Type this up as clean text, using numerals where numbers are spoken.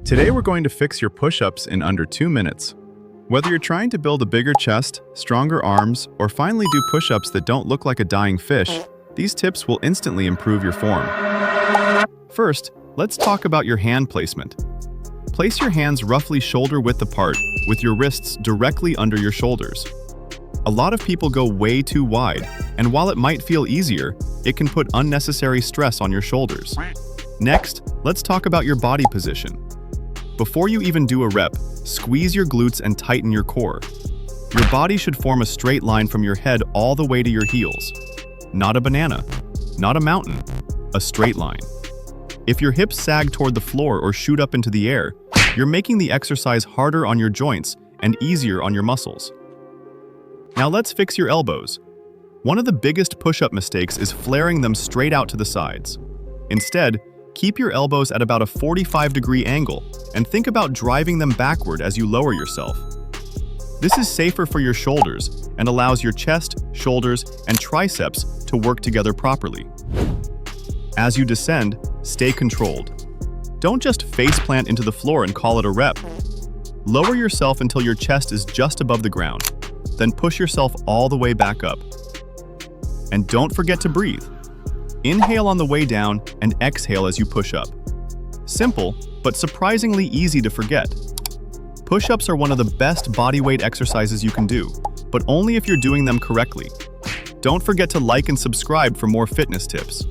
Today we're going to fix your push-ups in under 2 minutes. Whether you're trying to build a bigger chest, stronger arms, or finally do push-ups that don't look like a dying fish, these tips will instantly improve your form. First, let's talk about your hand placement. Place your hands roughly shoulder-width apart, with your wrists directly under your shoulders. A lot of people go way too wide, and while it might feel easier, it can put unnecessary stress on your shoulders. Next, let's talk about your body position. Before you even do a rep, squeeze your glutes and tighten your core. Your body should form a straight line from your head all the way to your heels. Not a banana, not a mountain, a straight line. If your hips sag toward the floor or shoot up into the air, you're making the exercise harder on your joints and easier on your muscles. Now let's fix your elbows. One of the biggest push-up mistakes is flaring them straight out to the sides. Instead, keep your elbows at about a 45-degree angle and think about driving them backward as you lower yourself. This is safer for your shoulders and allows your chest, shoulders, and triceps to work together properly. As you descend, stay controlled. Don't just face plant into the floor and call it a rep. Lower yourself until your chest is just above the ground, then push yourself all the way back up. And don't forget to breathe. Inhale on the way down and exhale as you push up. Simple, but surprisingly easy to forget. Push-ups are one of the best bodyweight exercises you can do, but only if you're doing them correctly. Don't forget to like and subscribe for more fitness tips.